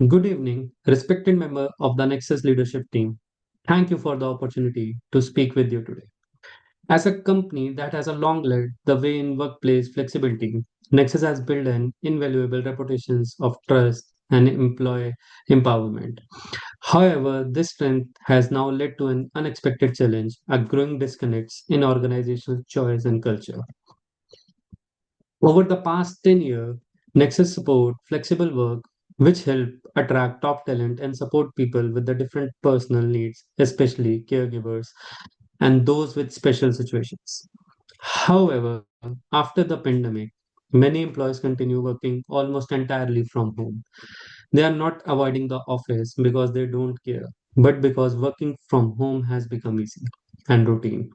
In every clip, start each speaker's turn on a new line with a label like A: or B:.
A: Good evening, respected member of the Nexus leadership team. Thank you for the opportunity to speak with you today. As a company that has a long led the way in workplace flexibility, Nexus has built an invaluable reputations of trust and employee empowerment. However, this strength has now led to an unexpected challenge, a growing disconnects in organizational choice and culture. Over the past 10 years, Nexus support flexible work, which help attract top talent and support people with the different personal needs, especially caregivers and those with special situations. However, after the pandemic, many employees continue working almost entirely from home. They are not avoiding the office because they don't care, but because working from home has become easy and routine.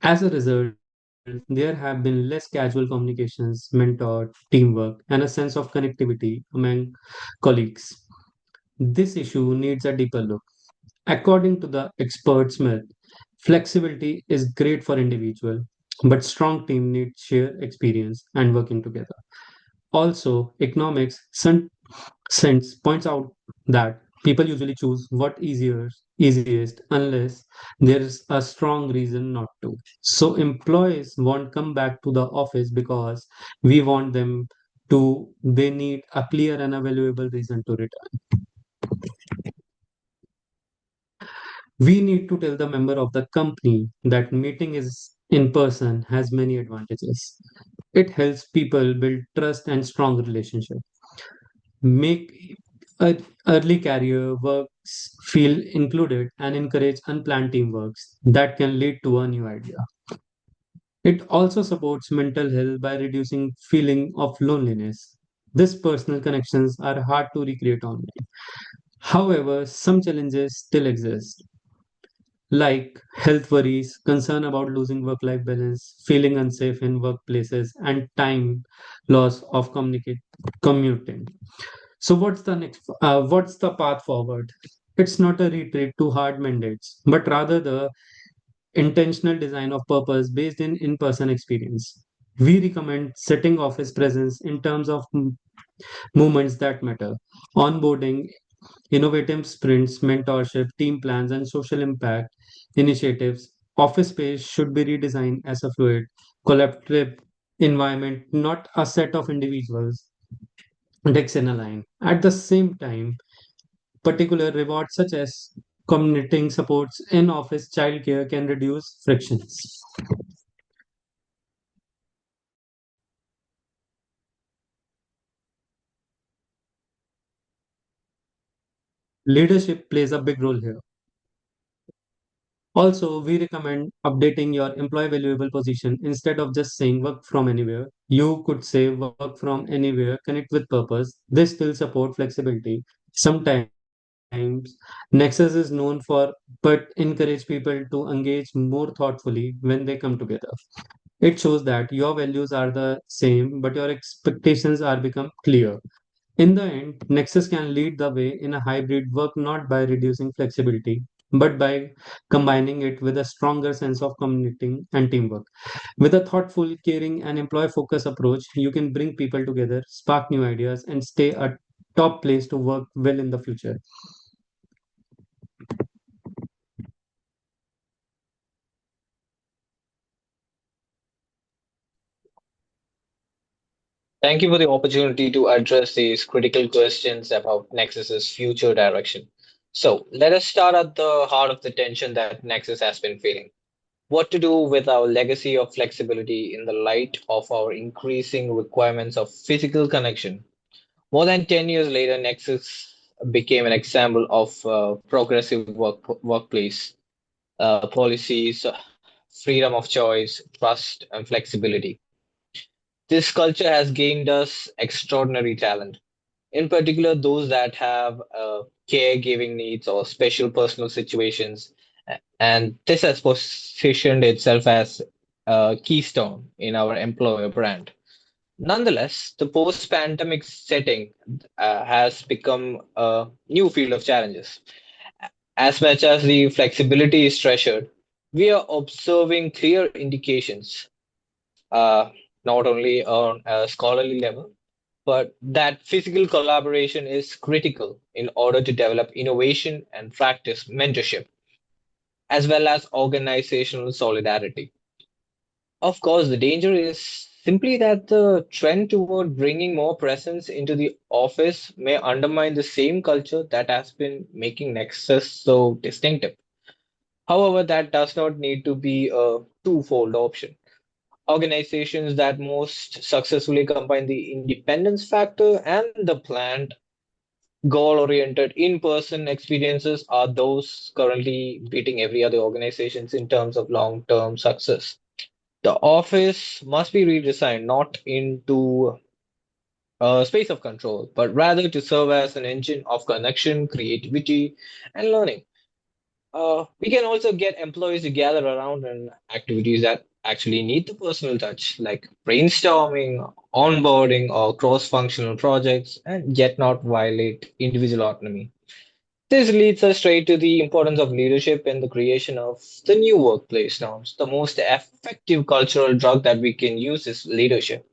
A: As a result, there have been less casual communications, mentor, teamwork, and a sense of connectivity among colleagues. This issue needs a deeper look. According to the expert Smith, flexibility is great for individual, but strong team needs shared experience and working together. Also, economics sense points out that people usually choose what easiest unless there is a strong reason not to. So employees won't come back to the office because we want them to. They need a clear and a valuable reason to return. We need to tell the member of the company that meeting is in person has many advantages. It helps people build trust and strong relationship. Make early career works feel included and encourage unplanned teamworks that can lead to a new idea. It also supports mental health by reducing feeling of loneliness. These personal connections are hard to recreate online. However, some challenges still exist, like health worries, concern about losing work-life balance, feeling unsafe in workplaces, and time loss of commuting. So what's the path forward? It's not a retreat to hard mandates, but rather the intentional design of purpose based in in-person experience. We recommend setting office presence in terms of movements that matter, onboarding, innovative sprints, mentorship, team plans, and social impact initiatives. Office space should be redesigned as a fluid, collaborative environment, not a set of individuals decks in a line. At the same time, particular rewards such as commuting supports in office childcare can reduce frictions. Leadership plays a big role here. Also, we recommend updating your employee valuable position instead of just saying work from anywhere. You could say work from anywhere, connect with purpose. This still support flexibility. Sometimes Nexus is known for, but encourage people to engage more thoughtfully when they come together. It shows that your values are the same, but your expectations are become clear. In the end, Nexus can lead the way in a hybrid work not by reducing flexibility, but by combining it with a stronger sense of community and teamwork. With a thoughtful, caring, and employee focused approach, you can bring people together, spark new ideas, and stay a top place to work well in the future.
B: Thank you for the opportunity to address these critical questions about Nexus's future direction. So, let us start at the heart of the tension that Nexus has been feeling. What to do with our legacy of flexibility in the light of our increasing requirements of physical connection. More than 10 years later, Nexus became an example of progressive workplace policies, freedom of choice, trust, and flexibility. This culture has gained us extraordinary talent, in particular those that have caregiving needs or special personal situations. And this has positioned itself as a keystone in our employer brand. Nonetheless, the post pandemic setting has become a new field of challenges. As much as the flexibility is treasured, we are observing clear indications, uh, not only on a scholarly level, but that physical collaboration is critical in order to develop innovation and practice mentorship, as well as organizational solidarity. Of course, the danger is simply that the trend toward bringing more presence into the office may undermine the same culture that has been making Nexus so distinctive. However, that does not need to be a twofold option. Organizations that most successfully combine the independence factor and the planned, goal oriented, in person experiences are those currently beating every other organizations in terms of long term success. The office must be redesigned not into a space of control, but rather to serve as an engine of connection, creativity, and learning. We can also get employees to gather around in activities that actually need the personal touch, like brainstorming, onboarding, or cross functional projects, and yet not violate individual autonomy. This leads us straight to the importance of leadership in the creation of the new workplace norms. The most effective cultural drug that we can use is leadership,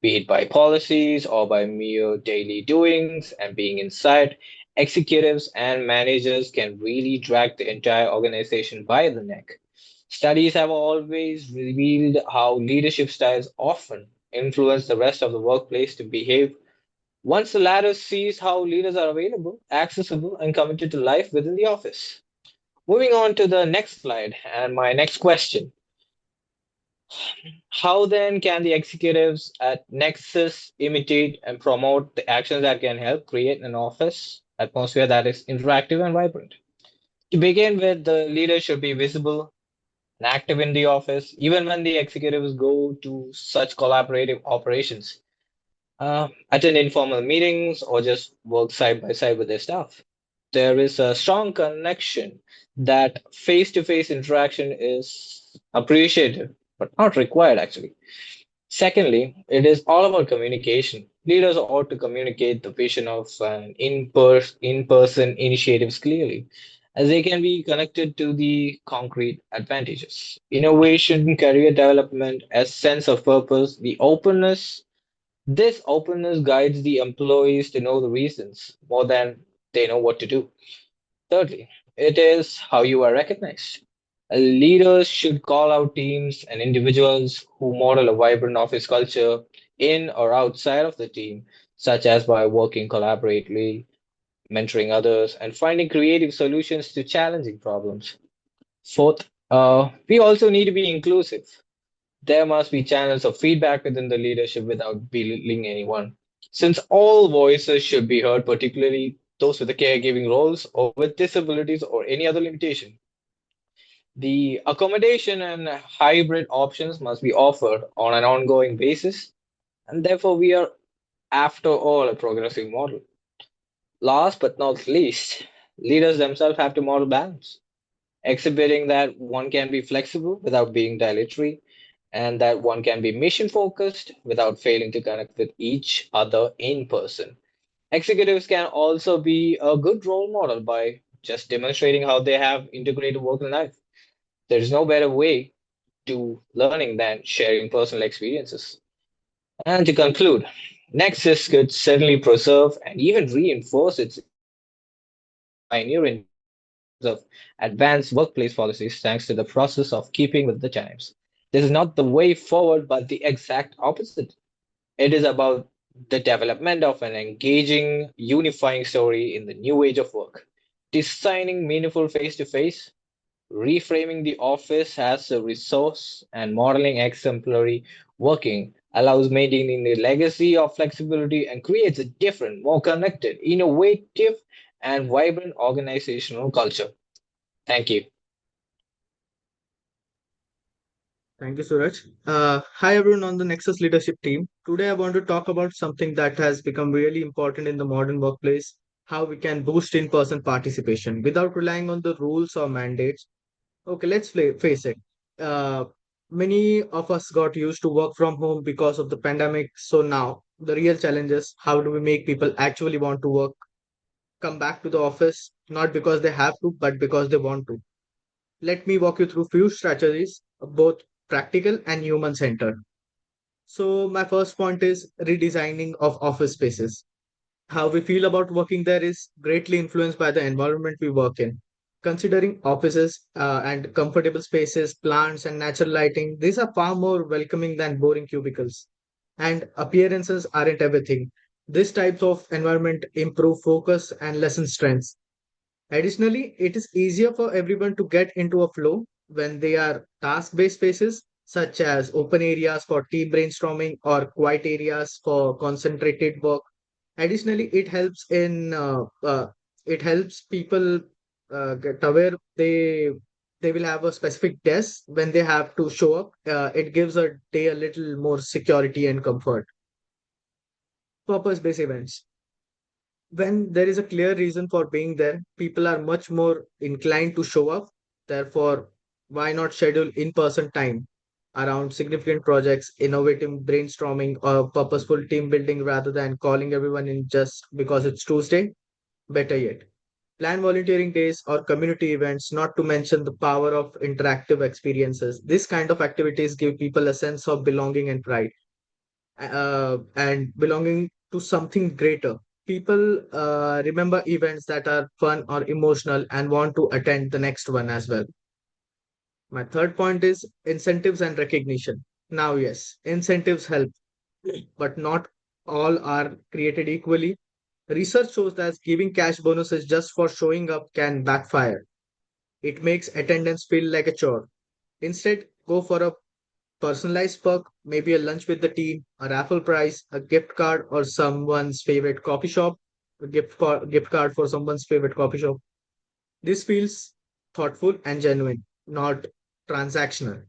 B: be it by policies or by mere daily doings and being inside. Executives and managers can really drag the entire organization by the neck. Studies have always revealed how leadership styles often influence the rest of the workplace to behave once the latter sees how leaders are available, accessible, and committed to life within the office. Moving on to the next slide and my next question. How then can the executives at Nexus imitate and promote the actions that can help create an office atmosphere that is interactive and vibrant? To begin with, the leader should be visible and active in the office, even when the executives go to such collaborative operations. Attend informal meetings or just work side by side with their staff. There is a strong connection that face to face interaction is appreciated, but not required actually. Secondly, it is all about communication. Leaders ought to communicate the vision of an in-person initiatives clearly, as they can be connected to the concrete advantages. Innovation, career development, a sense of purpose, the openness this openness guides the employees to know the reasons more than they know what to do. Thirdly, it is how you are recognized. Leaders should call out teams and individuals who model a vibrant office culture in or outside of the team, such as by working collaboratively, mentoring others, and finding creative solutions to challenging problems. Fourth, we also need to be inclusive. There must be channels of feedback within the leadership without belittling anyone. Since all voices should be heard, particularly those with the caregiving roles or with disabilities or any other limitation, the accommodation and hybrid options must be offered on an ongoing basis, and therefore we are, after all, a progressive model. Last but not least, leaders themselves have to model balance, exhibiting that one can be flexible without being dilatory, and that one can be mission focused without failing to connect with each other in person. Executives can also be a good role model by just demonstrating how they have integrated work and life. There is no better way to learning than sharing personal experiences. And to conclude, Nexus could certainly preserve and even reinforce its influence as a pioneer in terms of advanced workplace policies thanks to the process of keeping with the times. This is not the way forward, but the exact opposite. It is about the development of an engaging, unifying story in the new age of work, designing meaningful face to face, reframing the office as a resource, and modeling exemplary working allows maintaining the legacy of flexibility and creates a different, more connected, innovative, and vibrant organizational culture. Thank you.
C: Thank you, Suraj. Hi, everyone on the Nexus leadership team. Today, I want to talk about something that has become really important in the modern workplace, how we can boost in person participation without relying on the rules or mandates. Okay, face it. Uh, Many of us got used to work from home because of the pandemic. So now, the real challenge is how do we make people actually want to work, come back to the office, not because they have to, but because they want to. Let me walk you through few strategies, both practical and human centered. So, my first point is redesigning of office spaces. How we feel about working there is greatly influenced by the environment we work in. Considering offices and comfortable spaces, plants, and natural lighting, these are far more welcoming than boring cubicles. And appearances aren't everything. This type of environment improve focus and lessen stress. Additionally, it is easier for everyone to get into a flow when they are task based spaces, such as open areas for team brainstorming or quiet areas for concentrated work. Additionally, it helps people get aware they will have a specific desk when they have to show up. It gives a day a little more security and comfort. Purpose based events, when there is a clear reason for being there, people are much more inclined to show up. Therefore, why not schedule in person time around significant projects, innovative brainstorming, or purposeful team building rather than calling everyone in just because it's Tuesday? Better yet, plan volunteering days or community events, not to mention the power of interactive experiences. This kind of activities give people a sense of belonging and pride and belonging to something greater. People remember events that are fun or emotional and want to attend the next one as well. My third point is incentives and recognition. Now, yes, incentives help, but not all are created equally. Research shows that giving cash bonuses just for showing up can backfire. It makes attendance feel like a chore. Instead, go for a personalized perk, maybe a lunch with the team, a raffle prize, a gift card, or someone's favorite coffee shop, gift card for someone's favorite coffee shop. This feels thoughtful and genuine, not transactional.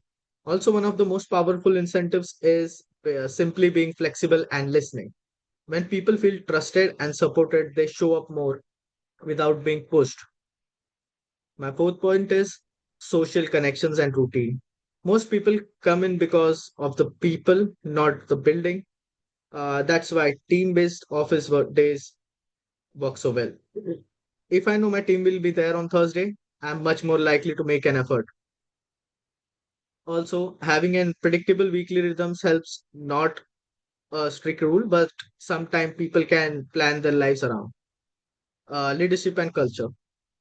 C: Also, one of the most powerful incentives is simply being flexible and listening. When people feel trusted and supported, they show up more without being pushed. My fourth point is social connections and routine. Most people come in because of the people, not the building. That's why team based office work days work so well. If I know my team will be there on Thursday, I'm much more likely to make an effort. Also, having an predictable weekly rhythms helps, not a strict rule, but sometimes people can plan their lives around. Leadership and culture.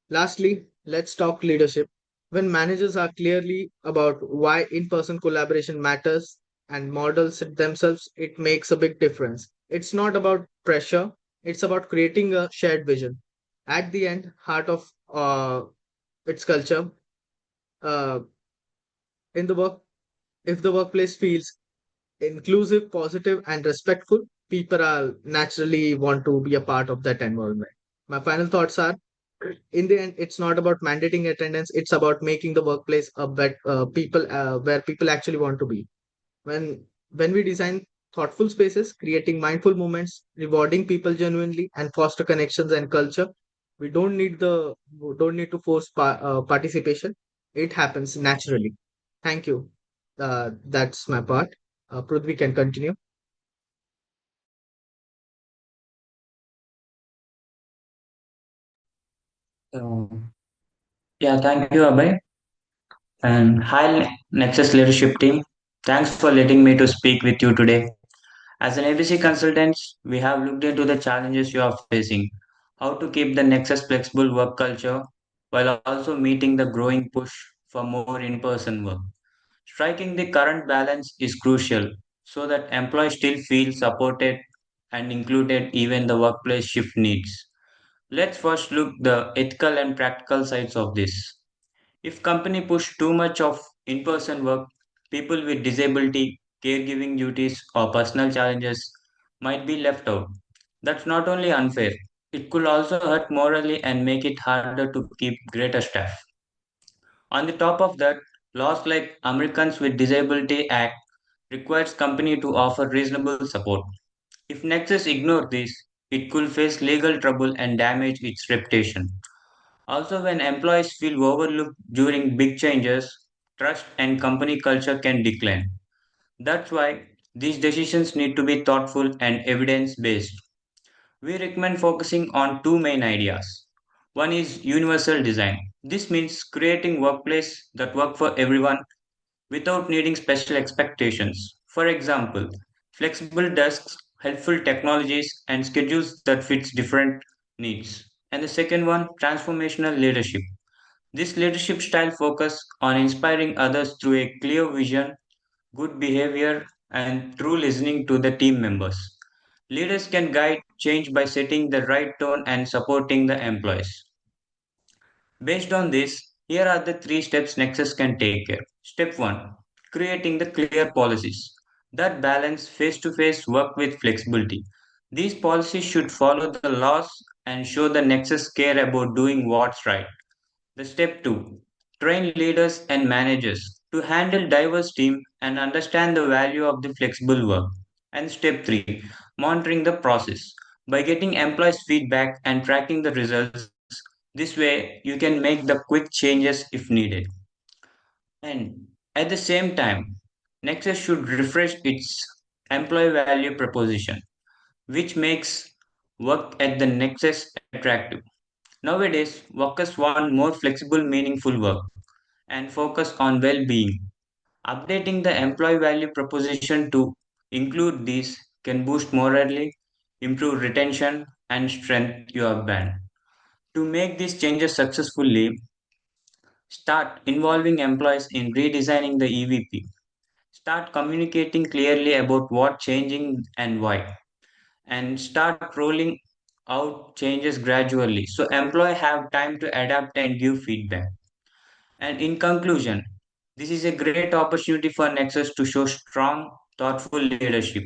C: Lastly, let's talk leadership. When managers are clearly about why in person collaboration matters and models it themselves, it makes a big difference. It's not about pressure, it's about creating a shared vision. At the end, heart of its culture, uh, in the work, if the workplace feels inclusive, positive, and respectful, people are naturally want to be a part of that environment. My final thoughts are in the end, it's not about mandating attendance, it's about making the workplace a people where people actually want to be. When we design thoughtful spaces, creating mindful moments, rewarding people genuinely, and foster connections and culture, we don't need to force participation. It happens naturally. Thank you. That's my part. Prithvi can continue.
D: Um, yeah, thank you, Abhay. And hi, Nexus leadership team. Thanks for letting me to speak with you today. As an ABC consultants, we have looked into the challenges you are facing, how to keep the Nexus flexible work culture while also meeting the growing push for more in-person work. Striking the current balance is crucial so that employees still feel supported and included even the workplace shift needs. Let's first look the ethical and practical sides of this. If company push too much of in-person work, people with disability, caregiving duties or personal challenges might be left out. That's not only unfair, it could also hurt morally and make it harder to keep greater staff. On the top of that, laws like Americans with Disability Act requires company to offer reasonable support. If Nexus ignore this, it could face legal trouble and damage its reputation. Also, when employees feel overlooked during big changes, trust and company culture can decline. That's why these decisions need to be thoughtful and evidence based. We recommend focusing on two main ideas. One is universal design. This means creating workplace that work for everyone without needing special expectations. For example, flexible desks, helpful technologies, and schedules that fits different needs. And the second one, transformational leadership. This leadership style focus on inspiring others through a clear vision, good behavior, and through listening to the team members. Leaders can guide change by setting the right tone and supporting the employees. Based on this, here are the three steps Nexus can take care. Step 1, creating the clear policies that balance face to face work with flexibility. These policies should follow the laws and show the Nexus care about doing what's right. The step 2, train leaders and managers to handle diverse team and understand the value of the flexible work. And step 3, monitoring the process. By getting employees feedback and tracking the results, this way you can make the quick changes if needed. And at the same time, Nexus should refresh its employee value proposition, which makes work at the Nexus attractive. Nowadays, workers want more flexible, meaningful work and focus on well being. Updating the employee value proposition to include these can boost morale, improve retention, and strengthen your brand. To make these changes successfully, start involving employees in redesigning the EVP. Start communicating clearly about what changing and why, and start rolling out changes gradually so employees have time to adapt and give feedback. And in conclusion, this is a great opportunity for Nexus to show strong, thoughtful leadership.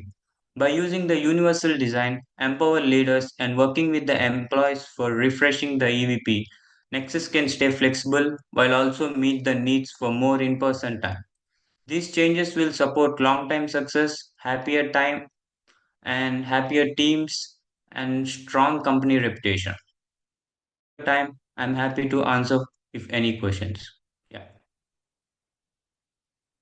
D: By using the universal design, empower leaders, and working with the employees for refreshing the EVP, Nexus can stay flexible while also meet the needs for more in-person time. These changes will support long-term success, happier time, and happier teams, and strong company reputation. Thank you for your time. I'm happy to answer if any questions.